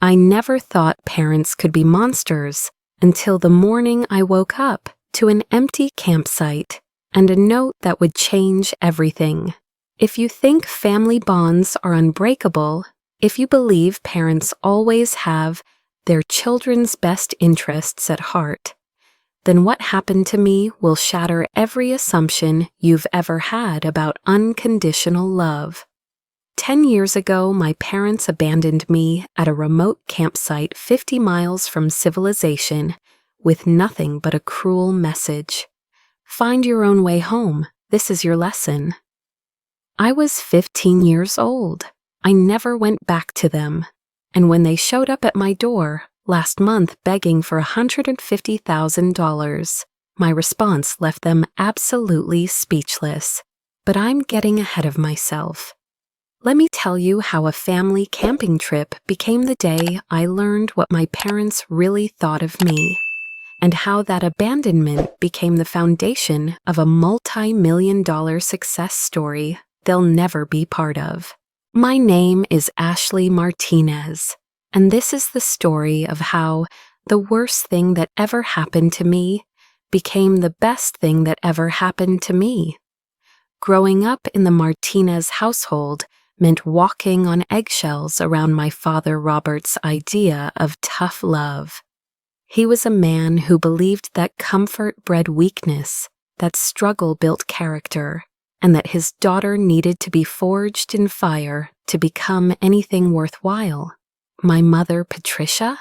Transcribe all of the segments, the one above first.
I never thought parents could be monsters until the morning I woke up to an empty campsite and a note that would change everything. If you think family bonds are unbreakable, if you believe parents always have their children's best interests at heart, then what happened to me will shatter every assumption you've ever had about unconditional love. 10 years ago, my parents abandoned me at a remote campsite 50 miles from civilization with nothing but a cruel message. Find your own way home. This is your lesson. I was 15 years old. I never went back to them. And when they showed up at my door last month begging for $150,000, my response left them absolutely speechless. But I'm getting ahead of myself. Let me tell you how a family camping trip became the day I learned what my parents really thought of me, and how that abandonment became the foundation of a multi-million-dollar success story they'll never be part of. My name is Ashley Martinez, and this is the story of how the worst thing that ever happened to me became the best thing that ever happened to me. Growing up in the Martinez household meant walking on eggshells around my father Robert's idea of tough love. He was a man who believed that comfort bred weakness, that struggle built character, and that his daughter needed to be forged in fire to become anything worthwhile. My mother, Patricia?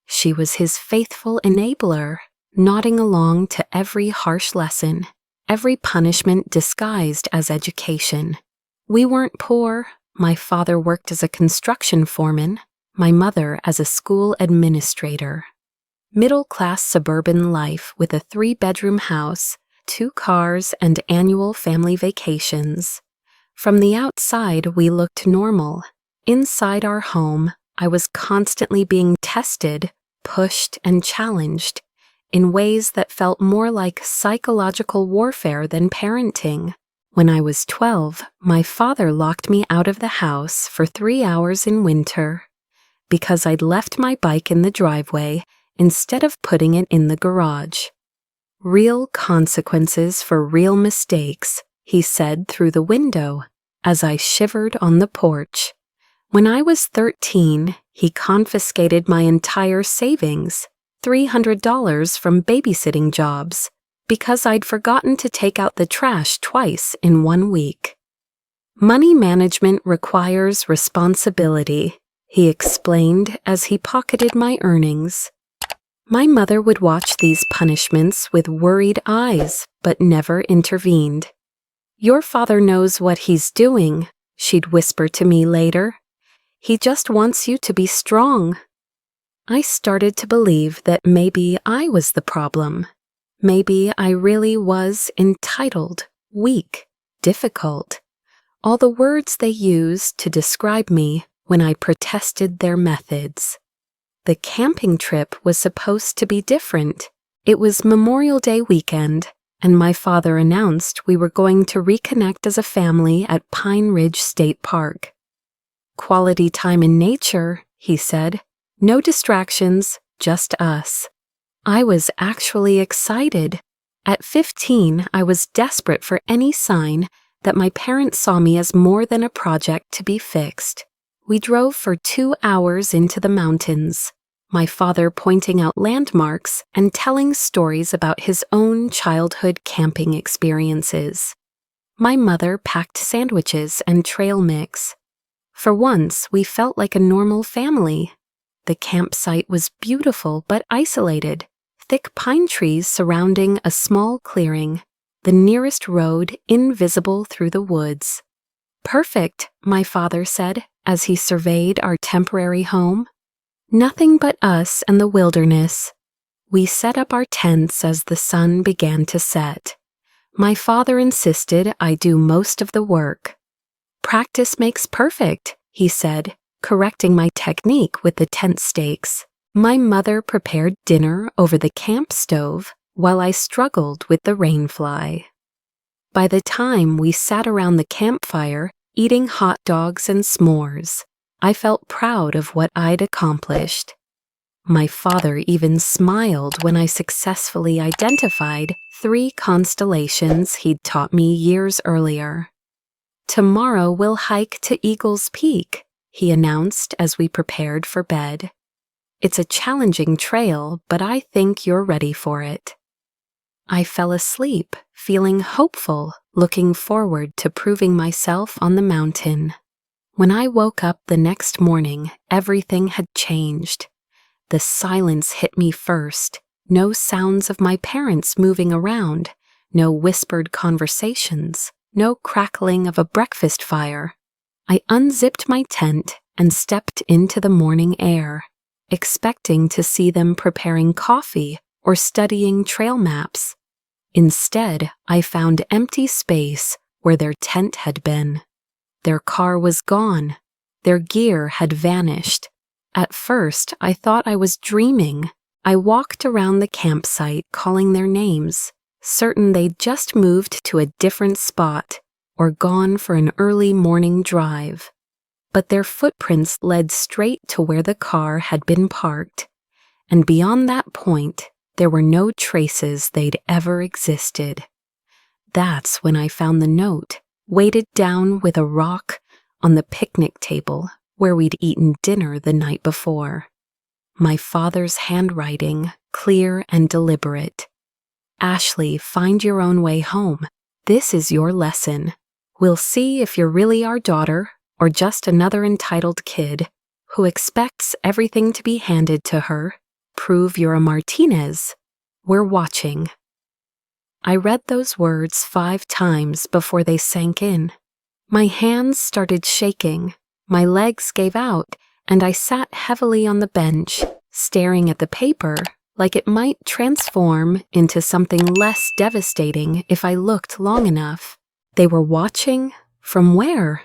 She was his faithful enabler, nodding along to every harsh lesson, every punishment disguised as education. We weren't poor. My father worked as a construction foreman, my mother as a school administrator. Middle-class suburban life with a 3-bedroom house, 2 cars, and annual family vacations. From the outside, we looked normal. Inside our home, I was constantly being tested, pushed, and challenged in ways that felt more like psychological warfare than parenting. When I was 12, my father locked me out of the house for 3 hours in winter because I'd left my bike in the driveway instead of putting it in the garage. Real consequences for real mistakes, he said through the window as I shivered on the porch. When I was 13, he confiscated my entire savings, $300 from babysitting jobs, because I'd forgotten to take out the trash twice in 1 week. Money management requires responsibility, he explained as he pocketed my earnings. My mother would watch these punishments with worried eyes, but never intervened. "Your father knows what he's doing," she'd whisper to me later. "He just wants you to be strong." I started to believe that maybe I was the problem. Maybe I really was entitled, weak, difficult. All the words they used to describe me when I protested their methods. The camping trip was supposed to be different. It was Memorial Day weekend, and my father announced we were going to reconnect as a family at Pine Ridge State Park. "Quality time in nature," he said. "No distractions, just us." I was actually excited. At 15, I was desperate for any sign that my parents saw me as more than a project to be fixed. We drove for 2 hours into the mountains, my father pointing out landmarks and telling stories about his own childhood camping experiences. My mother packed sandwiches and trail mix. For once, we felt like a normal family. The campsite was beautiful but isolated. Thick pine trees surrounding a small clearing, the nearest road invisible through the woods. "Perfect," my father said as he surveyed our temporary home. "Nothing but us and the wilderness." We set up our tents as the sun began to set. My father insisted I do most of the work. "Practice makes perfect," he said, correcting my technique with the tent stakes. My mother prepared dinner over the camp stove while I struggled with the rainfly. By the time we sat around the campfire, eating hot dogs and s'mores, I felt proud of what I'd accomplished. My father even smiled when I successfully identified 3 constellations he'd taught me years earlier. "Tomorrow we'll hike to Eagle's Peak," he announced as we prepared for bed. "It's a challenging trail, but I think you're ready for it." I fell asleep, feeling hopeful, looking forward to proving myself on the mountain. When I woke up the next morning, everything had changed. The silence hit me first. No sounds of my parents moving around, no whispered conversations, no crackling of a breakfast fire. I unzipped my tent and stepped into the morning air, expecting to see them preparing coffee or studying trail maps. Instead, I found empty space where their tent had been. Their car was gone. Their gear had vanished. At first, I thought I was dreaming. I walked around the campsite calling their names, certain they'd just moved to a different spot or gone for an early morning drive. But their footprints led straight to where the car had been parked, and beyond that point, there were no traces they'd ever existed. That's when I found the note, weighted down with a rock on the picnic table where we'd eaten dinner the night before. My father's handwriting, clear and deliberate. "Ashley, find your own way home. This is your lesson. We'll see if you're really our daughter or just another entitled kid who expects everything to be handed to her. Prove you're a Martinez. We're watching." I read those words 5 times before they sank in. My hands started shaking, my legs gave out, and I sat heavily on the bench, staring at the paper like it might transform into something less devastating if I looked long enough. They were watching? From where?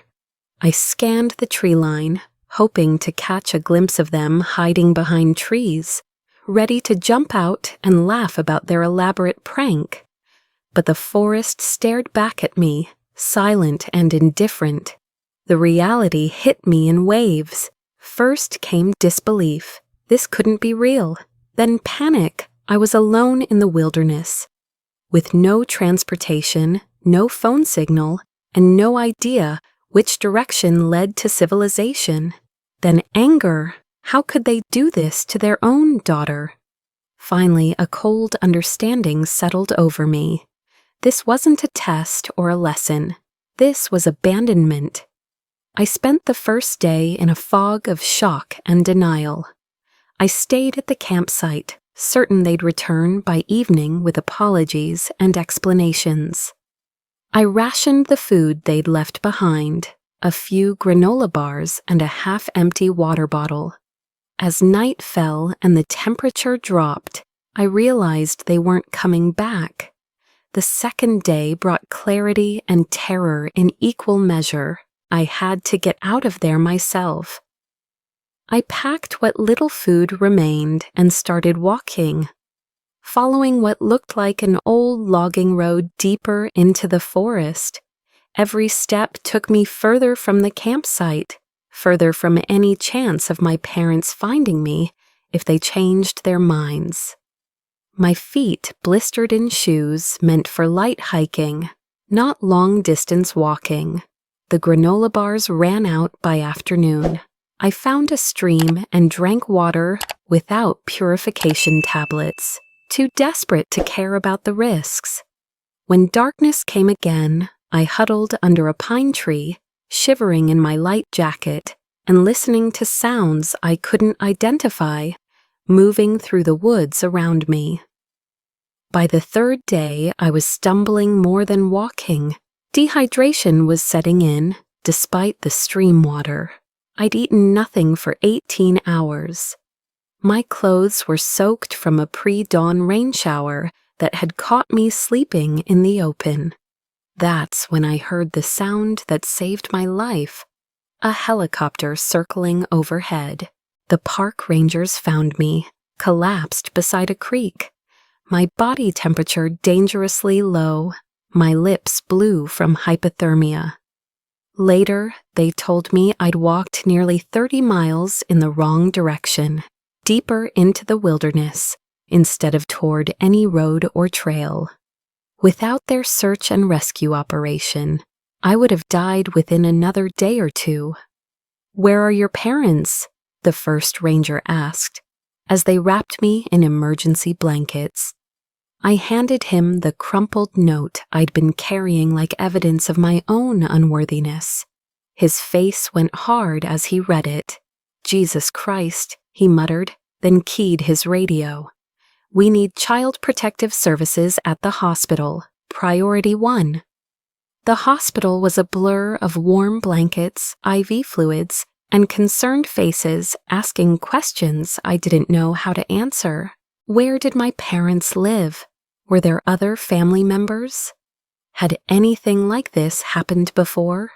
I scanned the tree line, hoping to catch a glimpse of them hiding behind trees, ready to jump out and laugh about their elaborate prank. But the forest stared back at me, silent and indifferent. The reality hit me in waves. First came disbelief. This couldn't be real. Then panic. I was alone in the wilderness, with no transportation, no phone signal, and no idea which direction led to civilization. Then anger. How could they do this to their own daughter? Finally, a cold understanding settled over me. This wasn't a test or a lesson. This was abandonment. I spent the first day in a fog of shock and denial. I stayed at the campsite, certain they'd return by evening with apologies and explanations. I rationed the food they'd left behind, a few granola bars and a half-empty water bottle. As night fell and the temperature dropped, I realized they weren't coming back. The second day brought clarity and terror in equal measure. I had to get out of there myself. I packed what little food remained and started walking, following what looked like an old logging road deeper into the forest. Every step took me further from the campsite, further from any chance of my parents finding me if they changed their minds. My feet, blistered in shoes meant for light hiking, not long-distance walking. The granola bars ran out by afternoon. I found a stream and drank water without purification tablets, too desperate to care about the risks. When darkness came again, I huddled under a pine tree, shivering in my light jacket and listening to sounds I couldn't identify, moving through the woods around me. By the 3rd day, I was stumbling more than walking. Dehydration was setting in, despite the stream water. I'd eaten nothing for 18 hours. My clothes were soaked from a pre-dawn rain shower that had caught me sleeping in the open. That's when I heard the sound that saved my life. A helicopter circling overhead. The park rangers found me, collapsed beside a creek. My body temperature dangerously low, my lips blue from hypothermia. Later, they told me I'd walked nearly 30 miles in the wrong direction, deeper into the wilderness, instead of toward any road or trail. Without their search and rescue operation, I would have died within another day or two. "Where are your parents?" the first ranger asked, as they wrapped me in emergency blankets. I handed him the crumpled note I'd been carrying like evidence of my own unworthiness. His face went hard as he read it. "Jesus Christ," he muttered, then keyed his radio. "We need Child Protective Services at the hospital. Priority 1. The hospital was a blur of warm blankets, IV fluids, and concerned faces asking questions I didn't know how to answer. Where did my parents live? Were there other family members? Had anything like this happened before?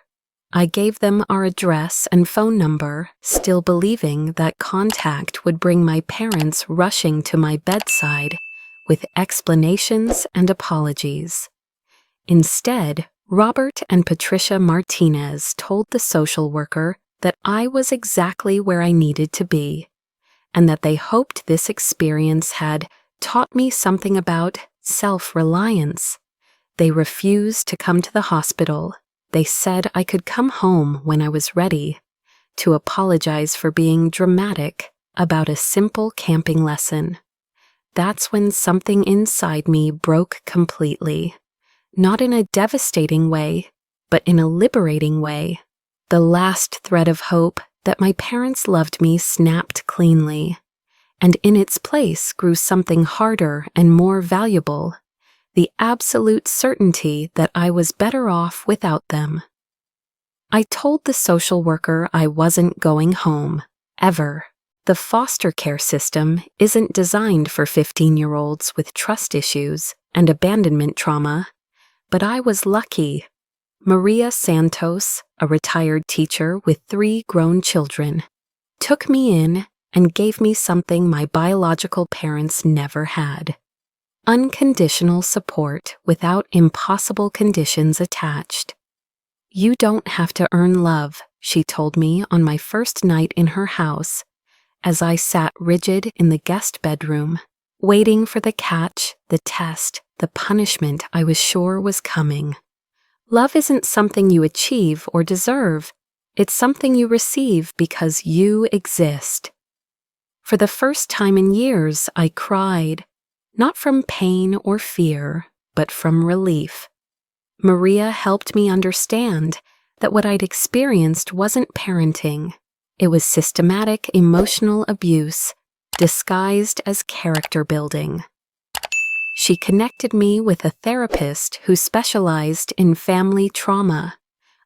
I gave them our address and phone number, still believing that contact would bring my parents rushing to my bedside with explanations and apologies. Instead, Robert and Patricia Martinez told the social worker that I was exactly where I needed to be, and that they hoped this experience had taught me something about self-reliance. They refused to come to the hospital. They said I could come home when I was ready, to apologize for being dramatic about a simple camping lesson. That's when something inside me broke completely. Not in a devastating way, but in a liberating way. The last thread of hope that my parents loved me snapped cleanly, and in its place grew something harder and more valuable, the absolute certainty that I was better off without them. I told the social worker I wasn't going home, ever. The foster care system isn't designed for 15-year-olds with trust issues and abandonment trauma, but I was lucky. Maria Santos, a retired teacher with 3 grown children, took me in and gave me something my biological parents never had: unconditional support without impossible conditions attached. "You don't have to earn love," she told me on my first night in her house, as I sat rigid in the guest bedroom, waiting for the catch, the test, the punishment I was sure was coming. "Love isn't something you achieve or deserve. It's something you receive because you exist." For the first time in years, I cried, not from pain or fear, but from relief. Maria helped me understand that what I'd experienced wasn't parenting. It was systematic emotional abuse, disguised as character building. She connected me with a therapist who specialized in family trauma,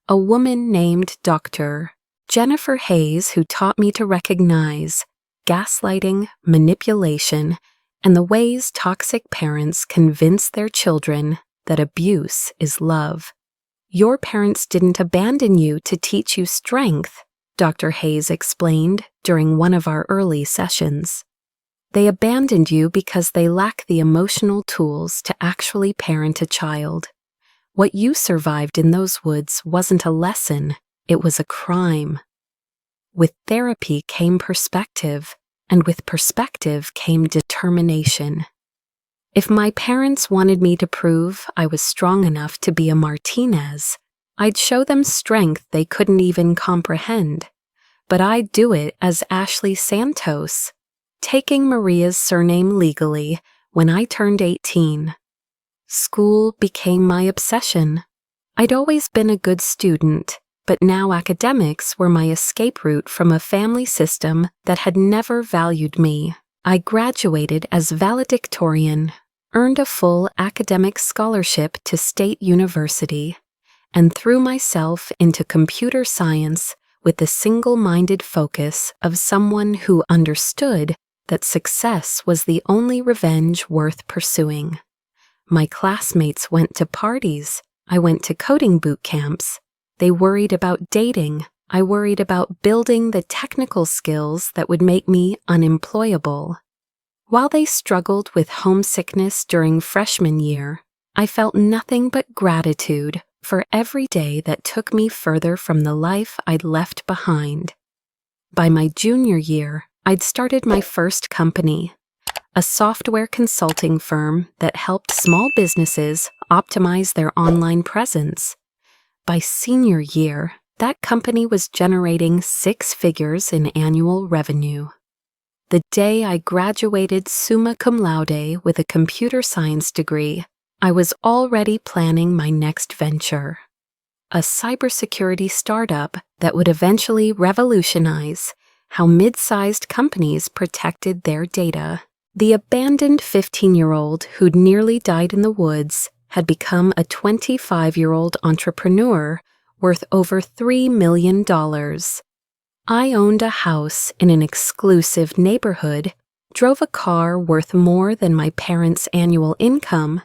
a woman named Dr. Jennifer Hayes, who taught me to recognize gaslighting, manipulation, and the ways toxic parents convince their children that abuse is love. "Your parents didn't abandon you to teach you strength," Dr. Hayes explained during one of our early sessions. "They abandoned you because they lack the emotional tools to actually parent a child. What you survived in those woods wasn't a lesson, it was a crime." With therapy came perspective, and with perspective came determination. If my parents wanted me to prove I was strong enough to be a Martinez, I'd show them strength they couldn't even comprehend. But I'd do it as Ashley Santos, taking Maria's surname legally when I turned 18. School became my obsession. I'd always been a good student, but now academics were my escape route from a family system that had never valued me. I graduated as valedictorian, earned a full academic scholarship to State University, and threw myself into computer science with the single-minded focus of someone who understood that success was the only revenge worth pursuing. My classmates went to parties. I went to coding boot camps. They worried about dating. I worried about building the technical skills that would make me unemployable. While they struggled with homesickness during freshman year, I felt nothing but gratitude for every day that took me further from the life I'd left behind. By my junior year, I'd started my first company, a software consulting firm that helped small businesses optimize their online presence. By senior year, that company was generating 6 figures in annual revenue. The day I graduated summa cum laude with a computer science degree, I was already planning my next venture, a cybersecurity startup that would eventually revolutionize how mid-sized companies protected their data. The abandoned 15-year-old who'd nearly died in the woods had become a 25-year-old entrepreneur worth over $3 million. I owned a house in an exclusive neighborhood, drove a car worth more than my parents' annual income,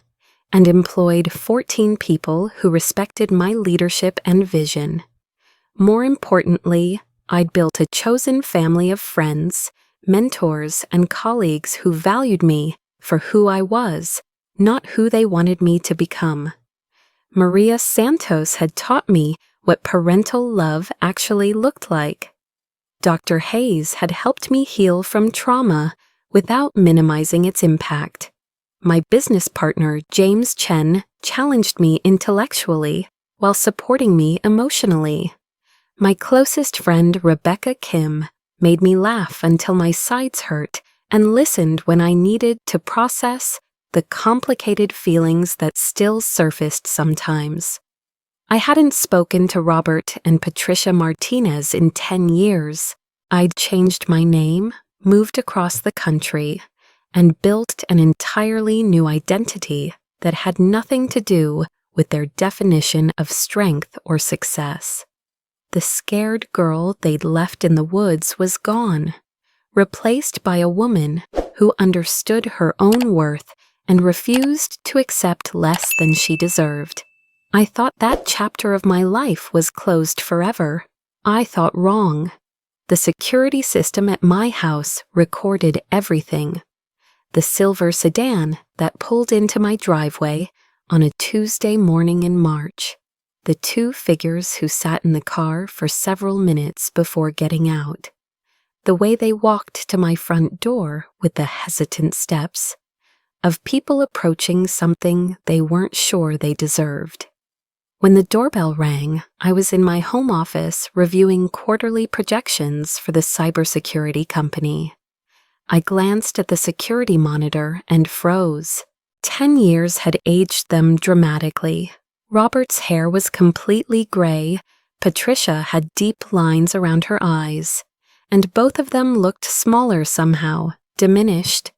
and employed 14 people who respected my leadership and vision. More importantly, I'd built a chosen family of friends, mentors, and colleagues who valued me for who I was, not who they wanted me to become. Maria Santos had taught me what parental love actually looked like. Dr. Hayes had helped me heal from trauma without minimizing its impact. My business partner, James Chen, challenged me intellectually while supporting me emotionally. My closest friend, Rebecca Kim, made me laugh until my sides hurt and listened when I needed to process the complicated feelings that still surfaced sometimes. I hadn't spoken to Robert and Patricia Martinez in 10 years. I'd changed my name, moved across the country, and built an entirely new identity that had nothing to do with their definition of strength or success. The scared girl they'd left in the woods was gone, replaced by a woman who understood her own worth and refused to accept less than she deserved. I thought that chapter of my life was closed forever. I thought wrong. The security system at my house recorded everything. The silver sedan that pulled into my driveway on a Tuesday morning in March. The 2 figures who sat in the car for several minutes before getting out. The way they walked to my front door with the hesitant steps of people approaching something they weren't sure they deserved. When the doorbell rang, I was in my home office reviewing quarterly projections for the cybersecurity company. I glanced at the security monitor and froze. 10 years had aged them dramatically. Robert's hair was completely gray, Patricia had deep lines around her eyes, and both of them looked smaller somehow, diminished.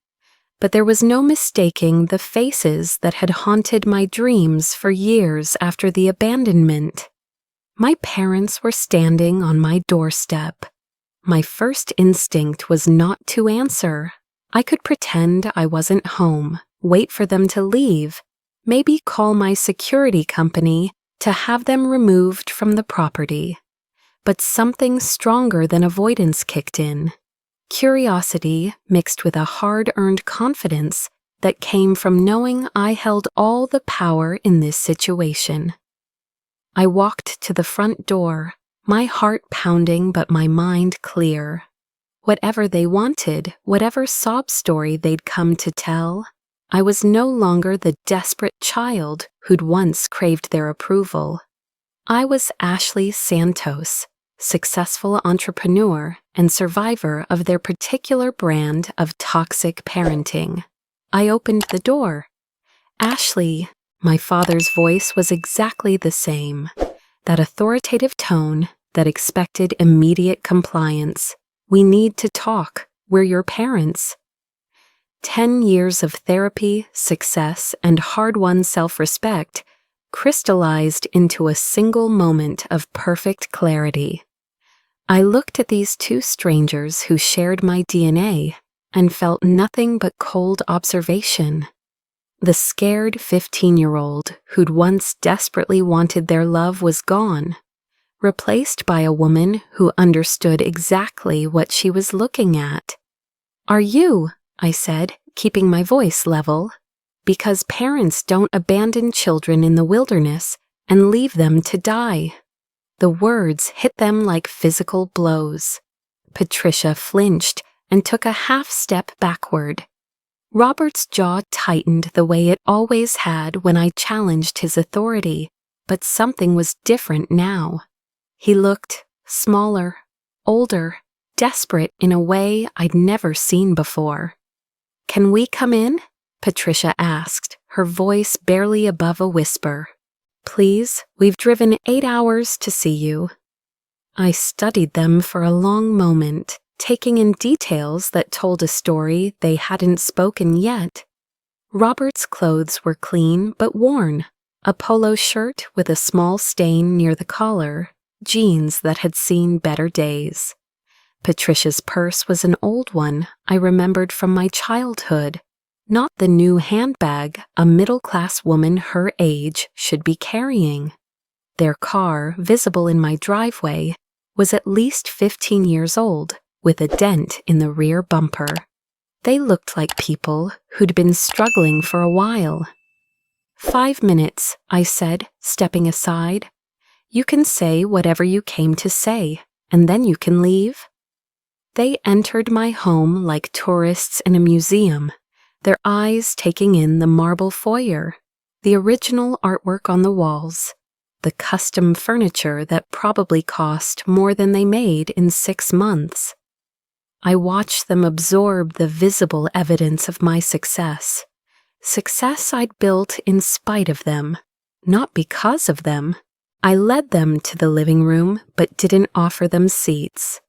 But there was no mistaking the faces that had haunted my dreams for years after the abandonment. My parents were standing on my doorstep. My first instinct was not to answer. I could pretend I wasn't home, wait for them to leave, maybe call my security company to have them removed from the property. But something stronger than avoidance kicked in. Curiosity mixed with a hard-earned confidence that came from knowing I held all the power in this situation. I walked to the front door, my heart pounding but my mind clear. Whatever they wanted, whatever sob story they'd come to tell, I was no longer the desperate child who'd once craved their approval. I was Ashley Santos, successful entrepreneur and survivor of their particular brand of toxic parenting. I opened the door. Ashley, my father's voice was exactly the same. That authoritative tone that expected immediate compliance. We need to talk. We're your parents. 10 years of therapy, success, and hard-won self-respect crystallized into a single moment of perfect clarity. I looked at these 2 strangers who shared my DNA and felt nothing but cold observation. The scared 15-year-old who'd once desperately wanted their love was gone, replaced by a woman who understood exactly what she was looking at. "Are you?" I said, keeping my voice level. "Because parents don't abandon children in the wilderness, and leave them to die. The words hit them like physical blows. Patricia flinched and took a half step backward. Robert's jaw tightened the way it always had when I challenged his authority, but something was different now. He looked smaller, older, desperate in a way I'd never seen before. "Can we come in?" Patricia asked, her voice barely above a whisper. "Please, we've driven 8 hours to see you." I studied them for a long moment, taking in details that told a story they hadn't spoken yet. Robert's clothes were clean but worn, a polo shirt with a small stain near the collar, jeans that had seen better days. Patricia's purse was an old one I remembered from my childhood, not the new handbag a middle-class woman her age should be carrying. Their car, visible in my driveway, was at least 15 years old, with a dent in the rear bumper. They looked like people who'd been struggling for a while. "5 minutes," I said, stepping aside. "You can say whatever you came to say, and then you can leave." They entered my home like tourists in a museum, their eyes taking in the marble foyer, the original artwork on the walls, the custom furniture that probably cost more than they made in 6 months. I watched them absorb the visible evidence of my success. Success I'd built in spite of them, not because of them. I led them to the living room but didn't offer them seats.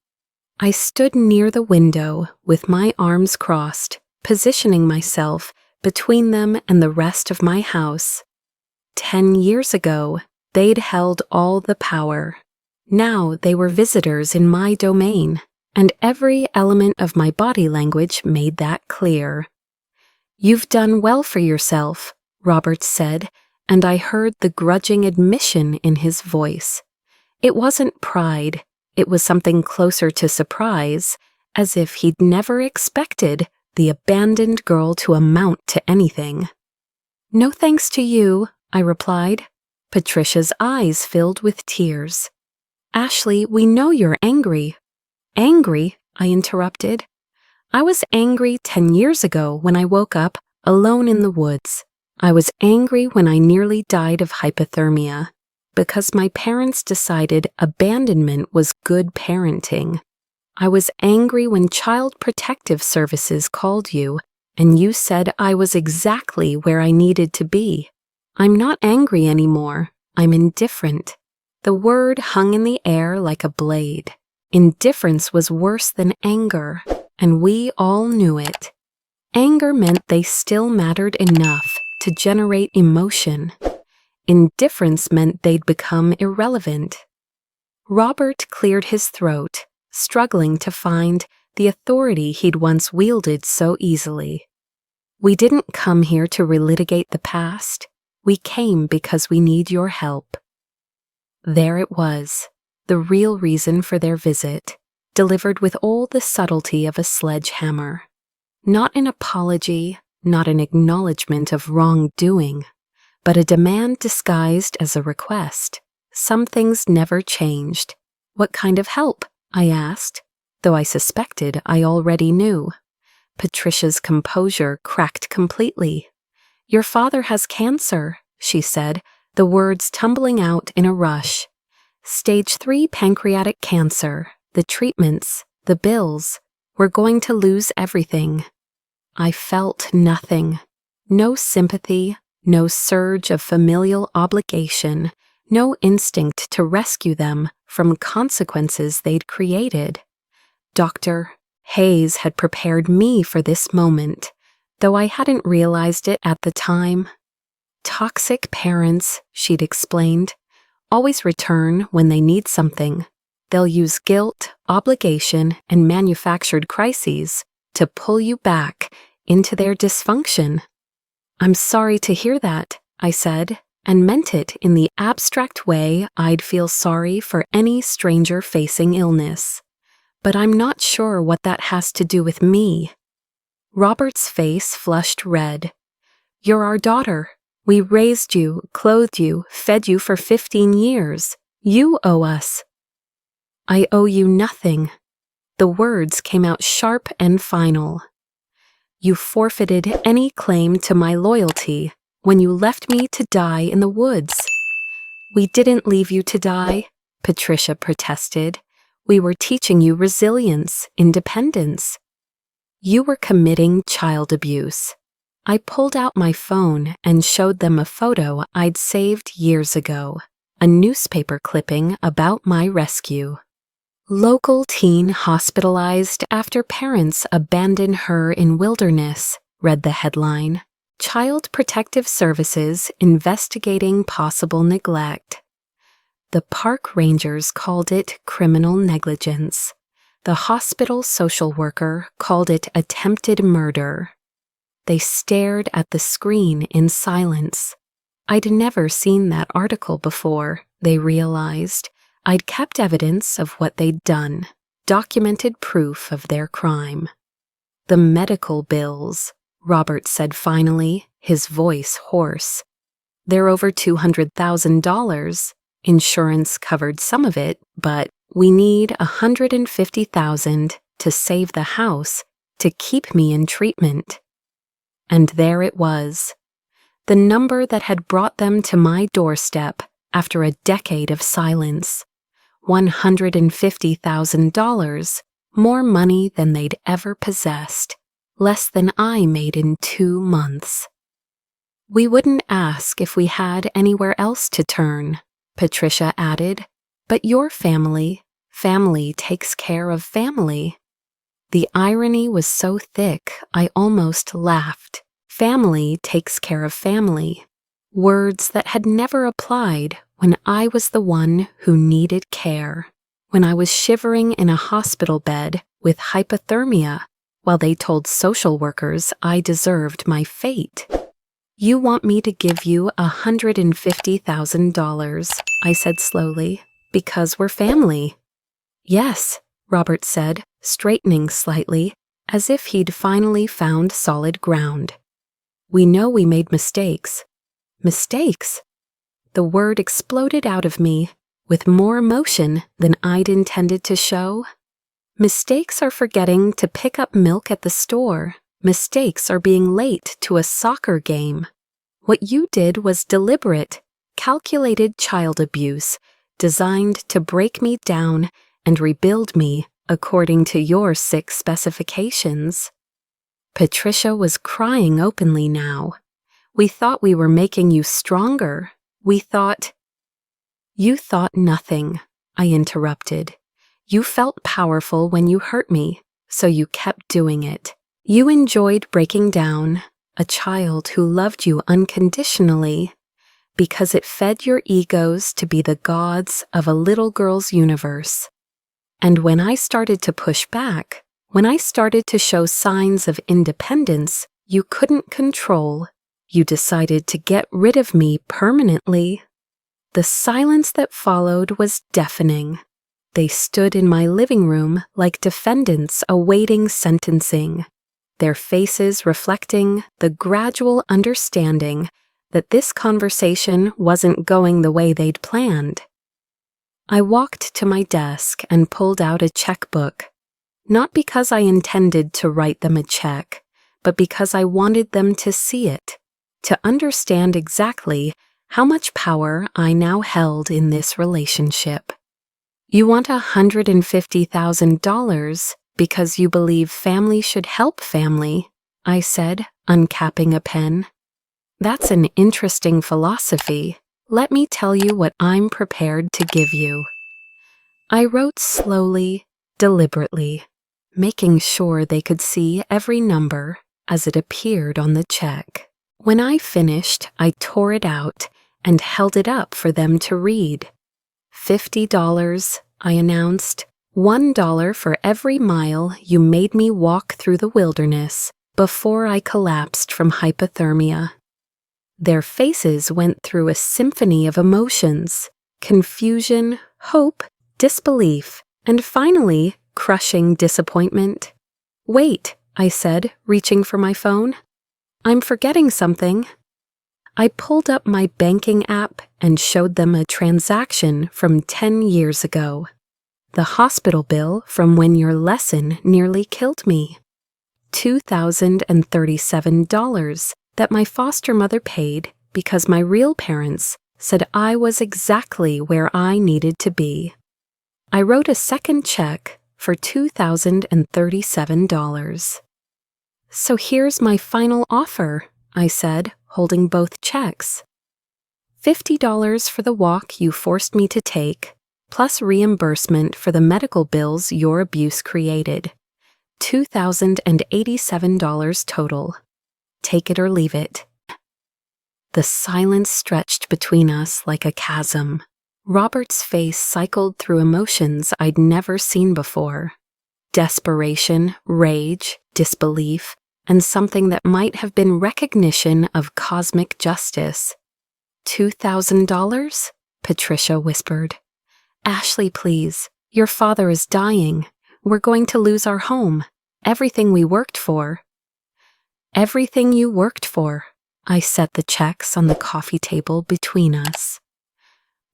I stood near the window with my arms crossed, positioning myself between them and the rest of my house. 10 years ago, they'd held all the power. Now they were visitors in my domain, and every element of my body language made that clear. "You've done well for yourself," Robert said, and I heard the grudging admission in his voice. It wasn't pride. It was something closer to surprise, as if he'd never expected the abandoned girl to amount to anything. "No thanks to you," I replied. Patricia's eyes filled with tears. "Ashley, we know you're angry." "Angry?" I interrupted. "I was angry 10 years ago when I woke up alone in the woods. I was angry when I nearly died of hypothermia, because my parents decided abandonment was good parenting. I was angry when Child Protective Services called you, and you said I was exactly where I needed to be. I'm not angry anymore. I'm indifferent." The word hung in the air like a blade. Indifference was worse than anger, and we all knew it. Anger meant they still mattered enough to generate emotion. Indifference meant they'd become irrelevant. Robert cleared his throat, struggling to find the authority he'd once wielded so easily. "We didn't come here to relitigate the past. We came because we need your help." There it was, the real reason for their visit, delivered with all the subtlety of a sledgehammer. Not an apology, not an acknowledgement of wrongdoing, but a demand disguised as a request. Some things never changed. "What kind of help?" I asked, though I suspected I already knew. Patricia's composure cracked completely. "Your father has cancer," she said, the words tumbling out in a rush. "Stage 3 pancreatic cancer, the treatments, the bills. We're going to lose everything." I felt nothing. No sympathy, no surge of familial obligation, no instinct to rescue them from consequences they'd created. Dr. Hayes had prepared me for this moment, though I hadn't realized it at the time. "Toxic parents," she'd explained, "always return when they need something. They'll use guilt, obligation, and manufactured crises to pull you back into their dysfunction." "I'm sorry to hear that," I said, and meant it in the abstract way I'd feel sorry for any stranger facing illness. "But I'm not sure what that has to do with me." Robert's face flushed red. "You're our daughter. We raised you, clothed you, fed you for 15 years. You owe us." "I owe you nothing." The words came out sharp and final. "You forfeited any claim to my loyalty when you left me to die in the woods." "We didn't leave you to die," Patricia protested. "We were teaching you resilience, independence." "You were committing child abuse." I pulled out my phone and showed them a photo I'd saved years ago, a newspaper clipping about my rescue. "Local teen hospitalized after parents abandon her in wilderness," read the headline. "Child Protective Services investigating possible neglect." The park rangers called it criminal negligence. The hospital social worker called it attempted murder. They stared at the screen in silence. I'd never seen that article before, they realized. I'd kept evidence of what they'd done, documented proof of their crime. "The medical bills," Robert said finally, his voice hoarse. "They're over $200,000. Insurance covered some of it, but we need $150,000 to save the house, to keep me in treatment." And there it was, the number that had brought them to my doorstep after a decade of silence. $150,000, more money than they'd ever possessed, less than I made in 2 months. "We wouldn't ask if we had anywhere else to turn," Patricia added, "but your family takes care of family." The irony was so thick I almost laughed. Family takes care of family. Words that had never applied when I was the one who needed care, when I was shivering in a hospital bed with hypothermia, while they told social workers I deserved my fate. "You want me to give you $150,000, I said slowly, "because we're family." "Yes," Robert said, straightening slightly, as if he'd finally found solid ground. "We know we made mistakes." "Mistakes?" The word exploded out of me with more emotion than I'd intended to show. "Mistakes are forgetting to pick up milk at the store. Mistakes are being late to a soccer game. What you did was deliberate, calculated child abuse, designed to break me down and rebuild me according to your sick specifications." Patricia was crying openly now. "We thought we were making you stronger. We thought—" "You thought nothing," I interrupted. "You felt powerful when you hurt me, so you kept doing it. You enjoyed breaking down a child who loved you unconditionally because it fed your egos to be the gods of a little girl's universe. And when I started to push back, when I started to show signs of independence you couldn't control, you decided to get rid of me permanently." The silence that followed was deafening. They stood in my living room like defendants awaiting sentencing, their faces reflecting the gradual understanding that this conversation wasn't going the way they'd planned. I walked to my desk and pulled out a checkbook, not because I intended to write them a check, but because I wanted them to see it, to understand exactly how much power I now held in this relationship. "You want $150,000 because you believe family should help family," I said, uncapping a pen. "That's an interesting philosophy. Let me tell you what I'm prepared to give you." I wrote slowly, deliberately, making sure they could see every number as it appeared on the check. When I finished, I tore it out and held it up for them to read. $50, I announced. $1 for every mile you made me walk through the wilderness before I collapsed from hypothermia. Their faces went through a symphony of emotions: confusion, hope, disbelief, and finally, crushing disappointment. "Wait," I said, reaching for my phone. "I'm forgetting something." I pulled up my banking app and showed them a transaction from 10 years ago. The hospital bill from when your lesson nearly killed me. $2,037 that my foster mother paid because my real parents said I was exactly where I needed to be. I wrote a second check for $2,037. So here's my final offer, I said, holding both checks. $50 for the walk you forced me to take, plus reimbursement for the medical bills your abuse created. $2,087 total. Take it or leave it. The silence stretched between us like a chasm. Robert's face cycled through emotions I'd never seen before. Desperation, rage, disbelief, and something that might have been recognition of cosmic justice. $2,000? Patricia whispered. Ashley, please. Your father is dying. We're going to lose our home. Everything we worked for. Everything you worked for. I set the checks on the coffee table between us.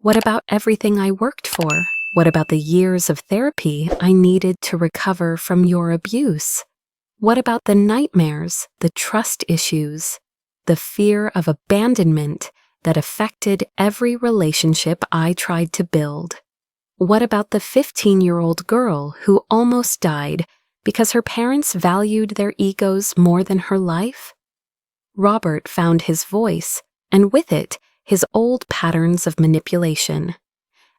What about everything I worked for? What about the years of therapy I needed to recover from your abuse? What about the nightmares, the trust issues, the fear of abandonment that affected every relationship I tried to build? What about the 15-year-old girl who almost died because her parents valued their egos more than her life? Robert found his voice, and with it, his old patterns of manipulation.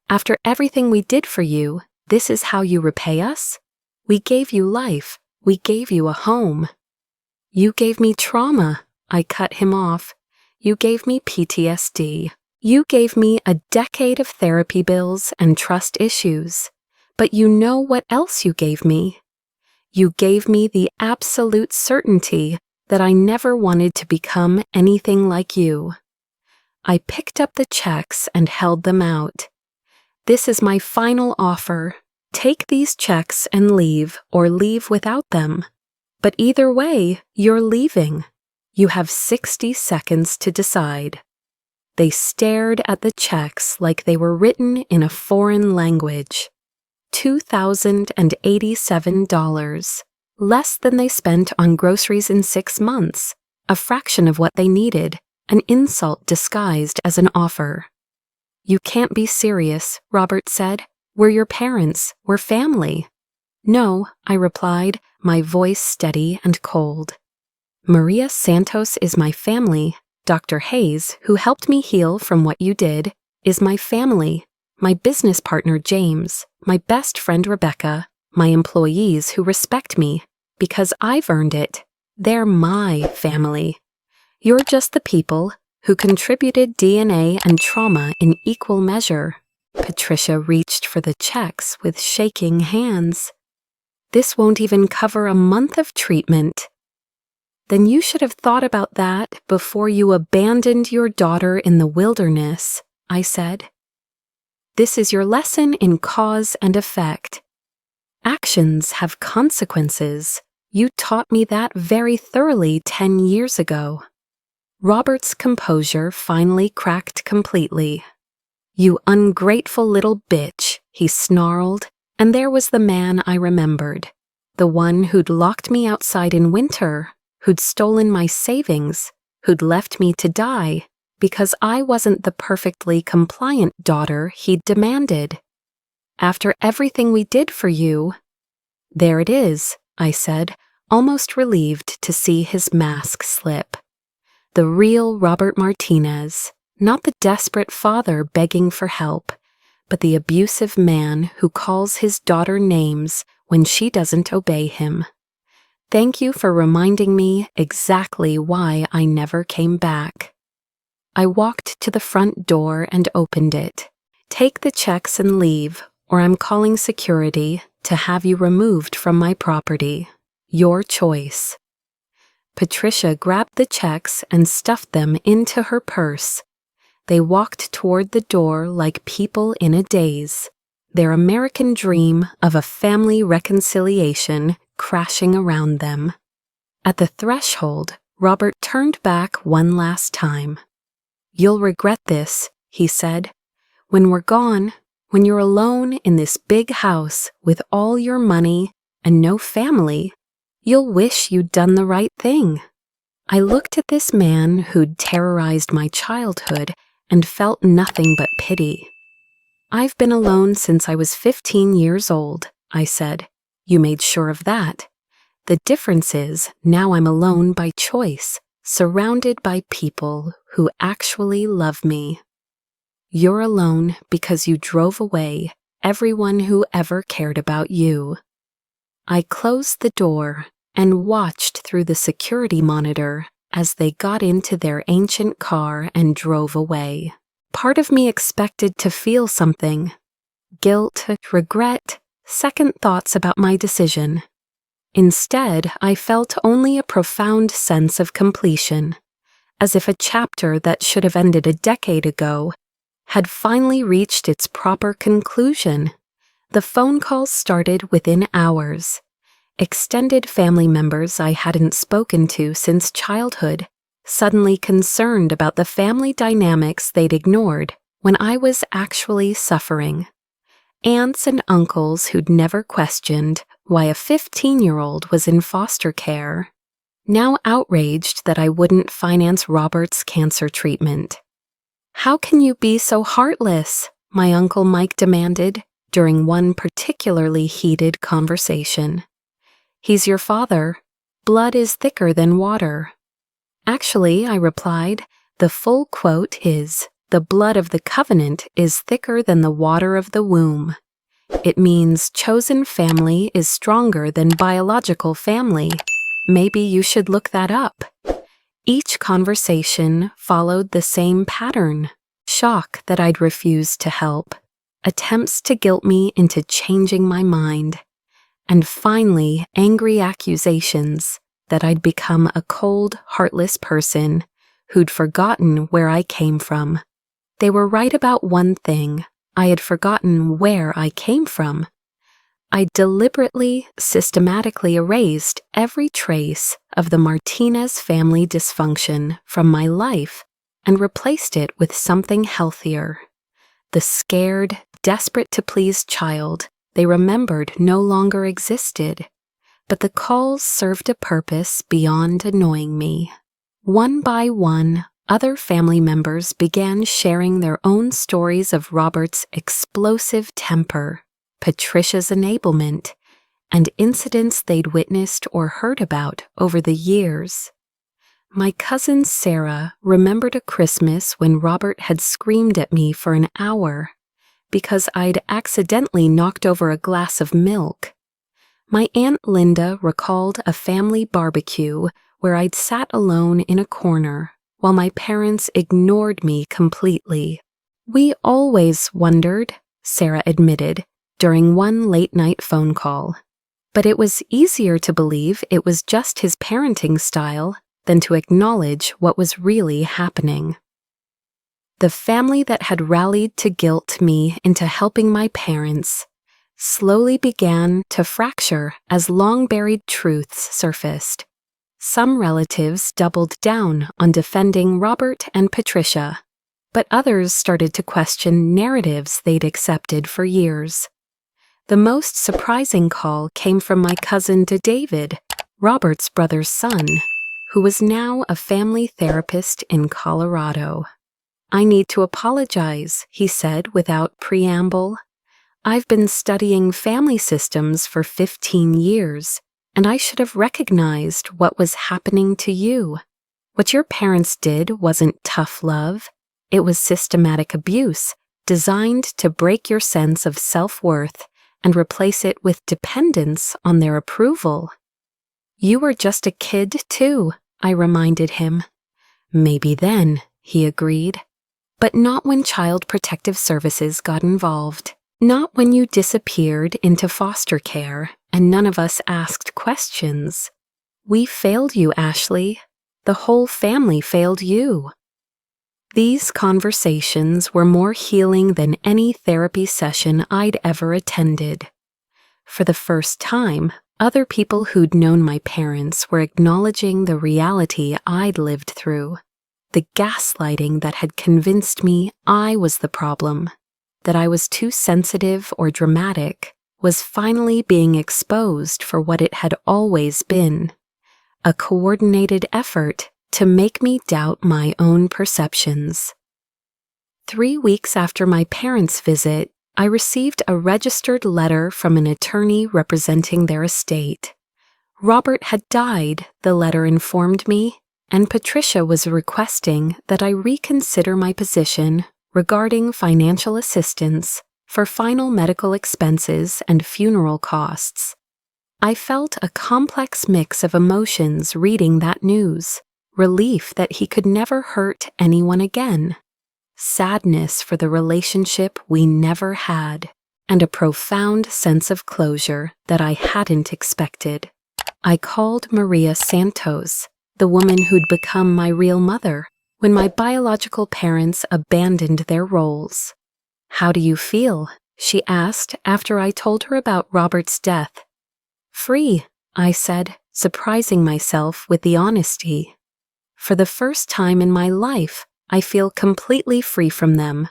After everything we did for you, this is how you repay us? We gave you life. We gave you a home. You gave me trauma. I cut him off. You gave me PTSD. You gave me a decade of therapy bills and trust issues. But you know what else you gave me? You gave me the absolute certainty that I never wanted to become anything like you. I picked up the checks and held them out. This is my final offer. Take these checks and leave, or leave without them. But either way, you're leaving. You have 60 seconds to decide. They stared at the checks like they were written in a foreign language. $2,087. Less than they spent on groceries in 6 months, a fraction of what they needed, an insult disguised as an offer. You can't be serious, Robert said. We're your parents, we're family. No, I replied, my voice steady and cold. Maria Santos is my family. Dr. Hayes, who helped me heal from what you did, is my family. My business partner, James, my best friend, Rebecca, my employees who respect me, because I've earned it. They're my family. You're just the people who contributed DNA and trauma in equal measure. Patricia reached for the checks with shaking hands. This won't even cover a month of treatment. Then you should have thought about that before you abandoned your daughter in the wilderness, I said. This is your lesson in cause and effect. Actions have consequences. You taught me that very thoroughly 10 years ago. Robert's composure finally cracked completely. You ungrateful little bitch, he snarled, and there was the man I remembered. The one who'd locked me outside in winter, who'd stolen my savings, who'd left me to die, because I wasn't the perfectly compliant daughter he'd demanded. After everything we did for you, there it is, I said, almost relieved to see his mask slip. The real Robert Martinez, not the desperate father begging for help, but the abusive man who calls his daughter names when she doesn't obey him. Thank you for reminding me exactly why I never came back. I walked to the front door and opened it. Take the checks and leave, or I'm calling security to have you removed from my property. Your choice. Patricia grabbed the checks and stuffed them into her purse. They walked toward the door like people in a daze, their American dream of a family reconciliation crashing around them. At the threshold, Robert turned back one last time. "You'll regret this," he said. "When we're gone, when you're alone in this big house with all your money and no family, you'll wish you'd done the right thing." I looked at this man who'd terrorized my childhood and felt nothing but pity. "I've been alone since I was 15 years old," I said. "You made sure of that. The difference is now I'm alone by choice, surrounded by people who actually love me." "You're alone because you drove away everyone who ever cared about you." I closed the door and watched through the security monitor as they got into their ancient car and drove away. Part of me expected to feel something: guilt, regret, second thoughts about my decision. Instead, I felt only a profound sense of completion, as if a chapter that should have ended a decade ago had finally reached its proper conclusion. The phone calls started within hours. Extended family members I hadn't spoken to since childhood, suddenly concerned about the family dynamics they'd ignored when I was actually suffering. Aunts and uncles who'd never questioned why a 15-year-old was in foster care, now outraged that I wouldn't finance Robert's cancer treatment. "How can you be so heartless?" my Uncle Mike demanded during one particularly heated conversation. "He's your father. Blood is thicker than water." "Actually," I replied, "the full quote is, 'The blood of the covenant is thicker than the water of the womb.' It means chosen family is stronger than biological family. Maybe you should look that up." Each conversation followed the same pattern: shock that I'd refused to help, attempts to guilt me into changing my mind, and finally angry accusations that I'd become a cold, heartless person who'd forgotten where I came from. They were right about one thing: I had forgotten where I came from. I deliberately, systematically erased every trace of the Martinez family dysfunction from my life and replaced it with something healthier. The scared, desperate to please child they remembered no longer existed, but the calls served a purpose beyond annoying me. One by one, other family members began sharing their own stories of Robert's explosive temper, Patricia's enablement, and incidents they'd witnessed or heard about over the years. My cousin Sarah remembered a Christmas when Robert had screamed at me for an hour because I'd accidentally knocked over a glass of milk. My Aunt Linda recalled a family barbecue where I'd sat alone in a corner while my parents ignored me completely. "We always wondered," Sarah admitted during one late-night phone call, "but it was easier to believe it was just his parenting style than to acknowledge what was really happening." The family that had rallied to guilt me into helping my parents slowly began to fracture as long-buried truths surfaced. Some relatives doubled down on defending Robert and Patricia, but others started to question narratives they'd accepted for years. The most surprising call came from my cousin David, Robert's brother's son, who was now a family therapist in Colorado. "I need to apologize," he said without preamble. "I've been studying family systems for 15 years, and I should have recognized what was happening to you. What your parents did wasn't tough love. It was systematic abuse, designed to break your sense of self-worth and replace it with dependence on their approval." "You were just a kid, too," I reminded him. "Maybe then," he agreed. "But not when Child Protective Services got involved. Not when you disappeared into foster care and none of us asked questions. We failed you, Ashley. The whole family failed you." These conversations were more healing than any therapy session I'd ever attended. For the first time, other people who'd known my parents were acknowledging the reality I'd lived through. The gaslighting that had convinced me I was the problem, that I was too sensitive or dramatic, was finally being exposed for what it had always been: a coordinated effort to make me doubt my own perceptions. 3 weeks after my parents' visit, I received a registered letter from an attorney representing their estate. Robert had died, the letter informed me, and Patricia was requesting that I reconsider my position regarding financial assistance for final medical expenses and funeral costs. I felt a complex mix of emotions reading that news: relief that he could never hurt anyone again, sadness for the relationship we never had, and a profound sense of closure that I hadn't expected. I called Maria Santos, the woman who'd become my real mother, when my biological parents abandoned their roles. "How do you feel?" she asked after I told her about Robert's death. "Free," I said, surprising myself with the honesty. "For the first time in my life, I feel completely free from them.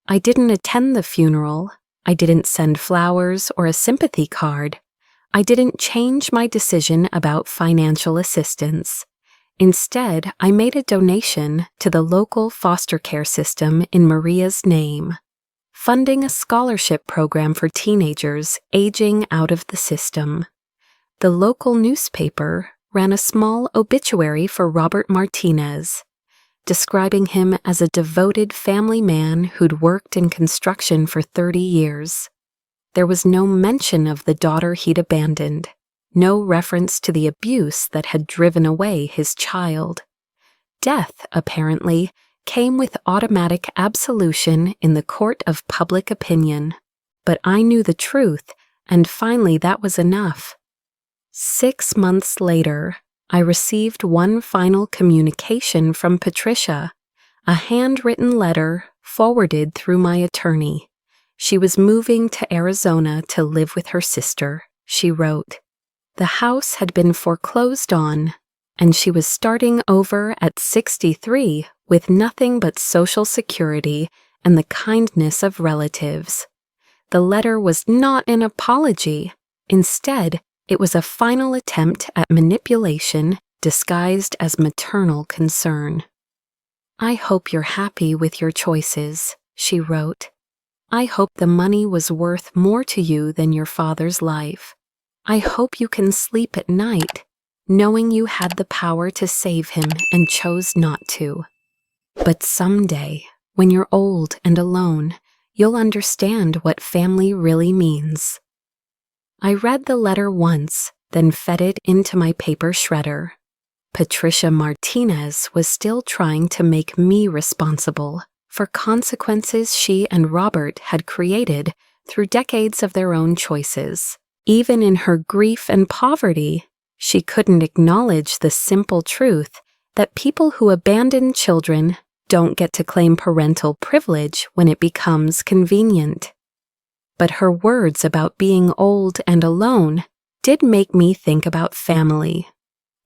I didn't attend the funeral. I didn't send flowers or a sympathy card. I didn't change my decision about financial assistance. Instead, I made a donation to the local foster care system in Maria's name, funding a scholarship program for teenagers aging out of the system. The local newspaper ran a small obituary for Robert Martinez, describing him as a devoted family man who'd worked in construction for 30 years. There was no mention of the daughter he'd abandoned, no reference to the abuse that had driven away his child. Death, apparently, came with automatic absolution in the court of public opinion. But I knew the truth, and finally that was enough. 6 months later, I received one final communication from Patricia, a handwritten letter forwarded through my attorney. She was moving to Arizona to live with her sister, she wrote. The house had been foreclosed on, and she was starting over at 63 with nothing but Social Security and the kindness of relatives. The letter was not an apology. Instead, it was a final attempt at manipulation disguised as maternal concern. "I hope you're happy with your choices," she wrote. "I hope the money was worth more to you than your father's life. I hope you can sleep at night, knowing you had the power to save him and chose not to. But someday, when you're old and alone, you'll understand what family really means." I read the letter once, then fed it into my paper shredder. Patricia Martinez was still trying to make me responsible for consequences she and Robert had created through decades of their own choices. Even in her grief and poverty, she couldn't acknowledge the simple truth that people who abandon children don't get to claim parental privilege when it becomes convenient. But her words about being old and alone did make me think about family.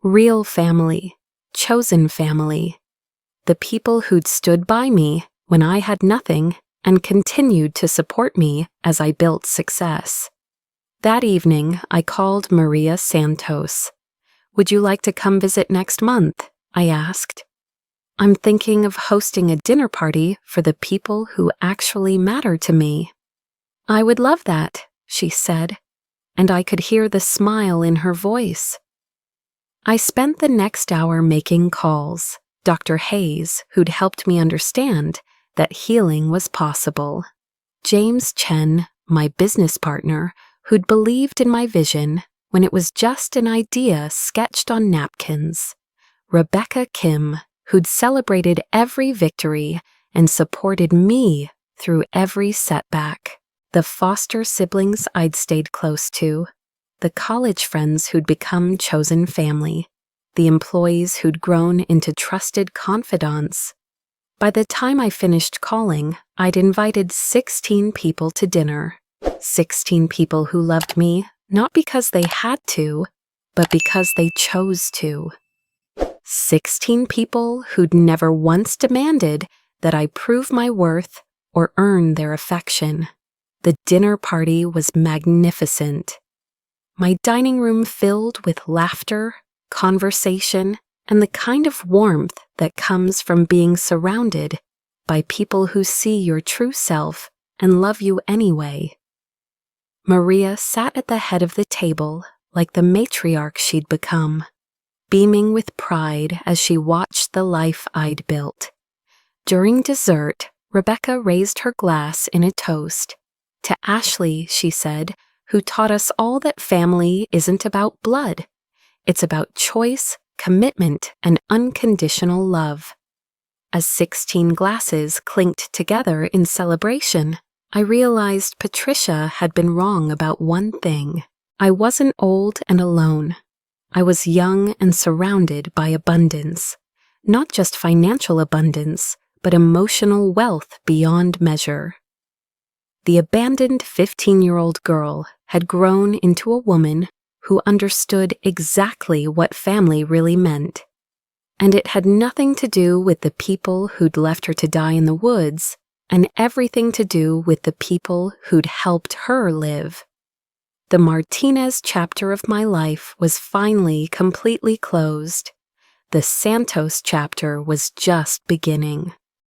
Real family, chosen family. The people who'd stood by me when I had nothing and continued to support me as I built success. That evening, I called Maria Santos. "Would you like to come visit next month?" I asked. "I'm thinking of hosting a dinner party for the people who actually matter to me." "I would love that," she said, and I could hear the smile in her voice. I spent the next hour making calls. Dr. Hayes, who'd helped me understand that healing was possible. James Chen, my business partner, who'd believed in my vision when it was just an idea sketched on napkins. Rebecca Kim, who'd celebrated every victory and supported me through every setback. The foster siblings I'd stayed close to. The college friends who'd become chosen family. The employees who'd grown into trusted confidants. By the time I finished calling, I'd invited 16 people to dinner. 16 people who loved me, not because they had to, but because they chose to. 16 people who'd never once demanded that I prove my worth or earn their affection. The dinner party was magnificent. My dining room filled with laughter, conversation, and the kind of warmth that comes from being surrounded by people who see your true self and love you anyway. Maria sat at the head of the table like the matriarch she'd become, beaming with pride as she watched the life I'd built. During dessert, Rebecca raised her glass in a toast. To Ashley, she said, who taught us all that family isn't about blood. It's about choice, commitment, and unconditional love. As 16 glasses clinked together in celebration, I realized Patricia had been wrong about one thing. I wasn't old and alone. I was young and surrounded by abundance. Not just financial abundance, but emotional wealth beyond measure. The abandoned 15-year-old girl had grown into a woman who understood exactly what family really meant. And it had nothing to do with the people who'd left her to die in the woods, and everything to do with the people who'd helped her live. The Martinez chapter of my life was finally completely closed. The Santos chapter was just beginning.